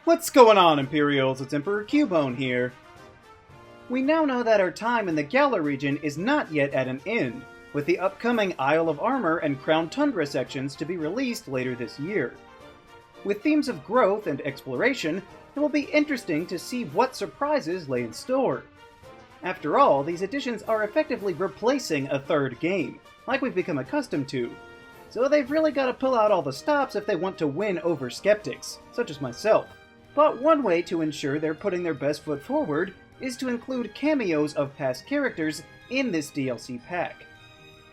What's going on, Imperials? It's Emperor Cubone here. We now know that our time in the Galar region is not yet at an end, with the upcoming Isle of Armor and Crown Tundra sections to be released later this year. With themes of growth and exploration, it will be interesting to see what surprises lay in store. After all, these additions are effectively replacing a third game, like we've become accustomed to, so they've really got to pull out all the stops if they want to win over skeptics, such as myself. But one way to ensure they're putting their best foot forward is to include cameos of past characters in this DLC pack.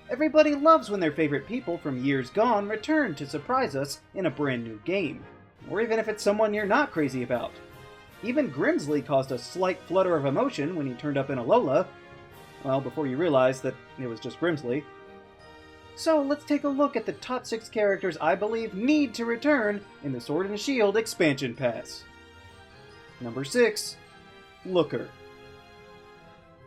Everybody loves when their favorite people from years gone return to surprise us in a brand new game, or even if it's someone you're not crazy about. Even Grimsley caused a slight flutter of emotion when he turned up in Alola, well, before you realized that it was just Grimsley. So let's take a look at the top 6 characters I believe need to return in the Sword and Shield expansion pass. Number 6. Looker.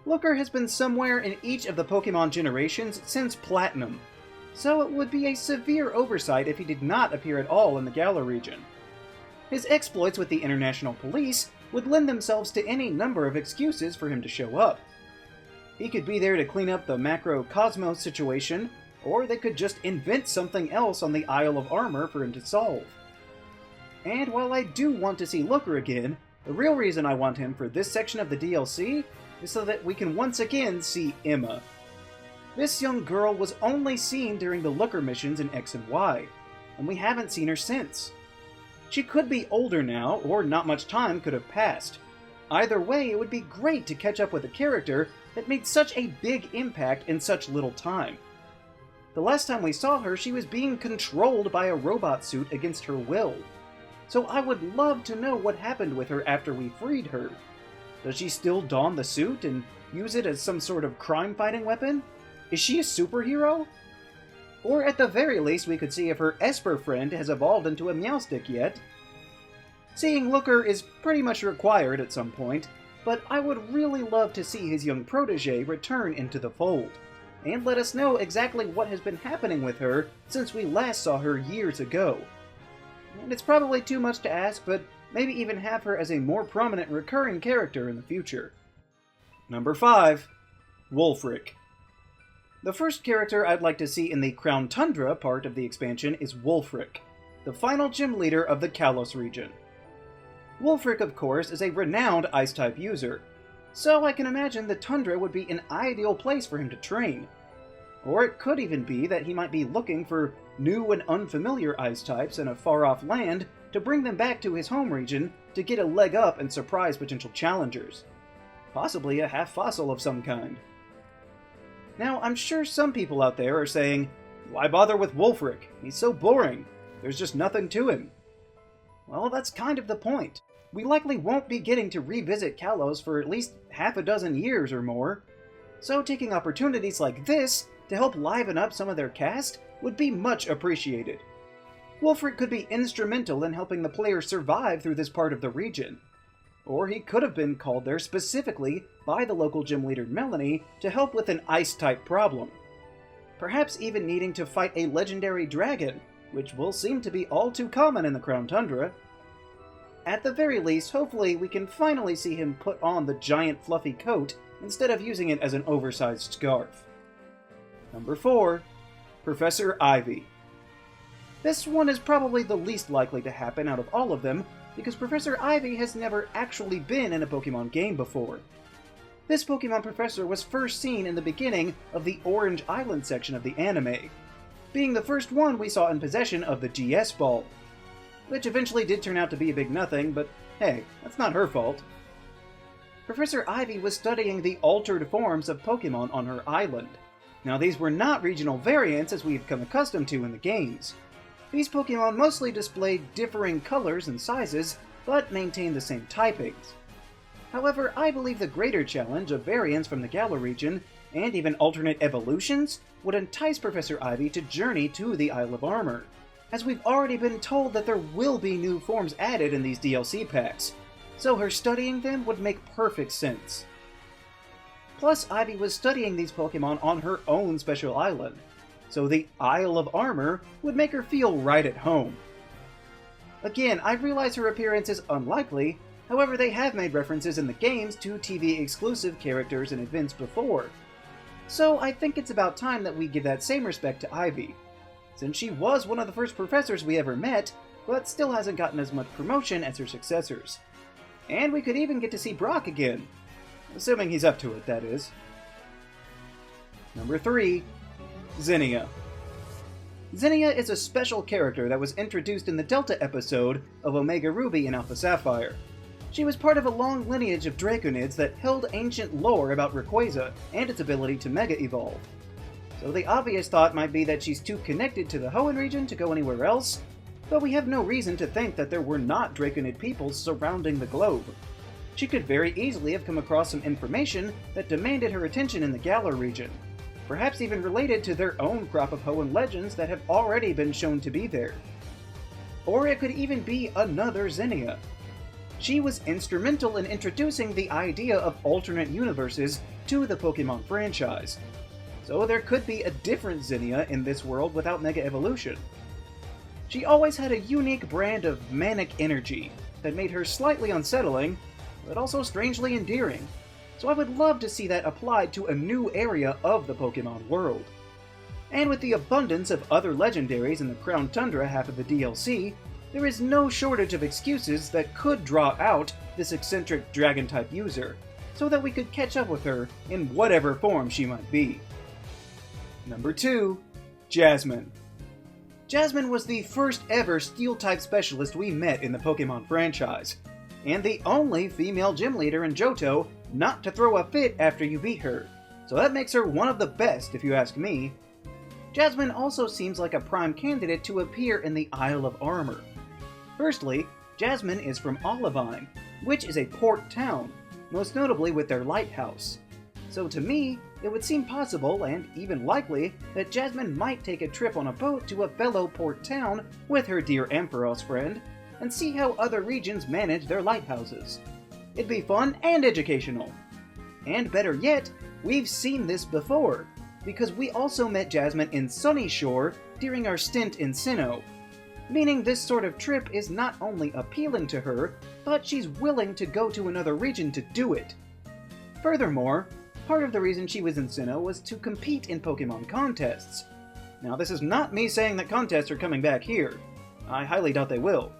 Looker has been somewhere in each of the Pokémon generations since Platinum, so it would be a severe oversight if he did not appear at all in the Galar region. His exploits with the International Police would lend themselves to any number of excuses for him to show up. He could be there to clean up the Macrocosmos situation, or they could just invent something else on the Isle of Armor for him to solve. And while I do want to see Looker again, the real reason I want him for this section of the DLC is so that we can once again see Emma. This young girl was only seen during the Looker missions in X and Y, and we haven't seen her since. She could be older now, or not much time could have passed. Either way, it would be great to catch up with a character that made such a big impact in such little time. The last time we saw her, she was being controlled by a robot suit against her will. So I would love to know what happened with her after we freed her. Does she still don the suit and use it as some sort of crime-fighting weapon? Is she a superhero? Or at the very least, we could see if her Esper friend has evolved into a Meowstic yet. Seeing Looker is pretty much required at some point, but I would really love to see his young protege return into the fold, and let us know exactly what has been happening with her since we last saw her years ago. And it's probably too much to ask, but maybe even have her as a more prominent recurring character in the future. Number 5. Wulfric. The first character I'd like to see in the Crown Tundra part of the expansion is Wulfric, the final gym leader of the Kalos region. Wulfric, of course, is a renowned Ice-type user, so I can imagine the Tundra would be an ideal place for him to train. Or it could even be that he might be looking for new and unfamiliar ice types in a far-off land to bring them back to his home region to get a leg up and surprise potential challengers. Possibly a half-fossil of some kind. Now, I'm sure some people out there are saying, why bother with Wulfric? He's so boring. There's just nothing to him. Well, that's kind of the point. We likely won't be getting to revisit Kalos for at least half a dozen years or more, so taking opportunities like this to help liven up some of their cast would be much appreciated. Wulfric could be instrumental in helping the player survive through this part of the region, or he could have been called there specifically by the local gym leader Melanie to help with an ice-type problem. Perhaps even needing to fight a legendary dragon, which will seem to be all too common in the Crown Tundra. At the very least, hopefully we can finally see him put on the giant fluffy coat instead of using it as an oversized scarf. Number 4. Professor Ivy. This one is probably the least likely to happen out of all of them, because Professor Ivy has never actually been in a Pokemon game before. This Pokemon Professor was first seen in the beginning of the Orange Island section of the anime, being the first one we saw in possession of the GS Ball, which eventually did turn out to be a big nothing, but hey, that's not her fault. Professor Ivy was studying the altered forms of Pokemon on her island. Now, these were not regional variants as we've come accustomed to in the games. These Pokemon mostly displayed differing colors and sizes, but maintained the same typings. However, I believe the greater challenge of variants from the Galar region, and even alternate evolutions, would entice Professor Ivy to journey to the Isle of Armor, as we've already been told that there will be new forms added in these DLC packs, so her studying them would make perfect sense. Plus, Ivy was studying these Pokemon on her own special island, so the Isle of Armor would make her feel right at home. Again, I realize her appearance is unlikely, however they have made references in the games to TV-exclusive characters and events before. So I think it's about time that we give that same respect to Ivy, since she was one of the first professors we ever met, but still hasn't gotten as much promotion as her successors. And we could even get to see Brock again. Assuming he's up to it, that is. Number 3. Zinnia. Zinnia is a special character that was introduced in the Delta episode of Omega Ruby and Alpha Sapphire. She was part of a long lineage of Draconids that held ancient lore about Rayquaza and its ability to Mega Evolve. So the obvious thought might be that she's too connected to the Hoenn region to go anywhere else, but we have no reason to think that there were not Draconid peoples surrounding the globe. She could very easily have come across some information that demanded her attention in the Galar region, perhaps even related to their own crop of Hoenn legends that have already been shown to be there. Or it could even be another Zinnia. She was instrumental in introducing the idea of alternate universes to the Pokémon franchise, so there could be a different Zinnia in this world without Mega Evolution. She always had a unique brand of manic energy that made her slightly unsettling, but also strangely endearing, so I would love to see that applied to a new area of the Pokémon world. And with the abundance of other legendaries in the Crown Tundra half of the DLC, there is no shortage of excuses that could draw out this eccentric Dragon-type user, so that we could catch up with her in whatever form she might be. Number 2. Jasmine. Jasmine was the first ever Steel-type specialist we met in the Pokémon franchise, and the only female gym leader in Johto not to throw a fit after you beat her, so that makes her one of the best if you ask me. Jasmine also seems like a prime candidate to appear in the Isle of Armor. Firstly, Jasmine is from Olivine, which is a port town, most notably with their lighthouse. So to me, it would seem possible, and even likely, that Jasmine might take a trip on a boat to a fellow port town with her dear Ampharos friend, and see how other regions manage their lighthouses. It'd be fun and educational. And better yet, we've seen this before, because we also met Jasmine in Sunnyshore during our stint in Sinnoh, meaning this sort of trip is not only appealing to her, but she's willing to go to another region to do it. Furthermore, part of the reason she was in Sinnoh was to compete in Pokemon contests. Now, this is not me saying that contests are coming back here. I highly doubt they will.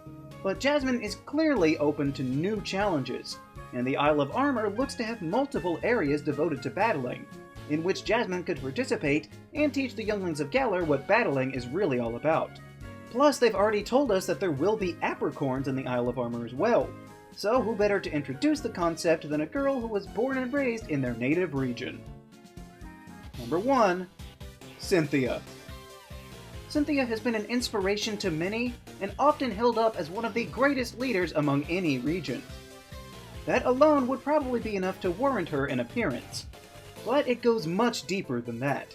But Jasmine is clearly open to new challenges, and the Isle of Armor looks to have multiple areas devoted to battling, in which Jasmine could participate and teach the younglings of Galar what battling is really all about. Plus, they've already told us that there will be apricorns in the Isle of Armor as well, so who better to introduce the concept than a girl who was born and raised in their native region? Number 1. Cynthia. Cynthia has been an inspiration to many, and often held up as one of the greatest leaders among any region. That alone would probably be enough to warrant her an appearance, but it goes much deeper than that.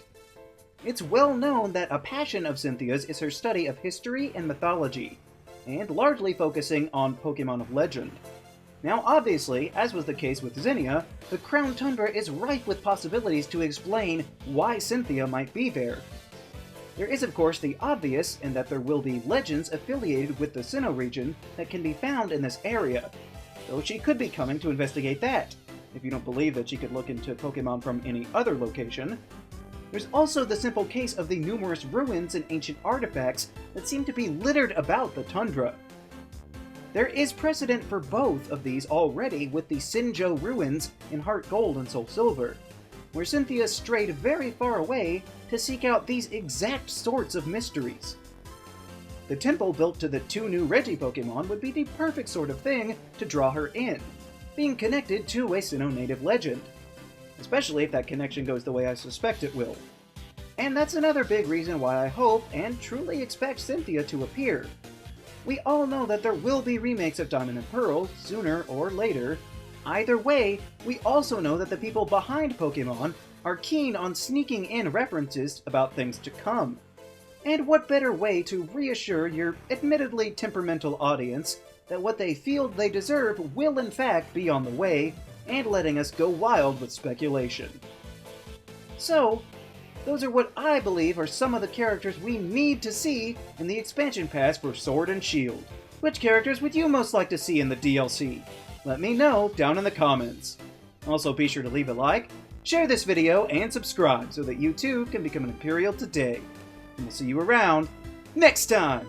It's well known that a passion of Cynthia's is her study of history and mythology, and largely focusing on Pokemon of legend. Now obviously, as was the case with Zinnia, the Crown Tundra is rife with possibilities to explain why Cynthia might be there. There is of course the obvious in that there will be legends affiliated with the Sinnoh region that can be found in this area, though she could be coming to investigate that, if you don't believe that she could look into Pokemon from any other location. There's also the simple case of the numerous ruins and ancient artifacts that seem to be littered about the tundra. There is precedent for both of these already with the Sinjo ruins in Heart Gold and Soul Silver, where Cynthia strayed very far away to seek out these exact sorts of mysteries. The temple built to the 2 new Regi Pokemon would be the perfect sort of thing to draw her in, being connected to a Sinnoh native legend, especially if that connection goes the way I suspect it will. And that's another big reason why I hope and truly expect Cynthia to appear. We all know that there will be remakes of Diamond and Pearl sooner or later. Either way, we also know that the people behind Pokemon are keen on sneaking in references about things to come. And what better way to reassure your admittedly temperamental audience that what they feel they deserve will in fact be on the way, and letting us go wild with speculation. So, those are what I believe are some of the characters we need to see in the expansion pass for Sword and Shield. Which characters would you most like to see in the DLC? Let me know down in the comments. Also, be sure to leave a like, share this video, and subscribe so that you too can become an Imperial today. And we'll see you around next time!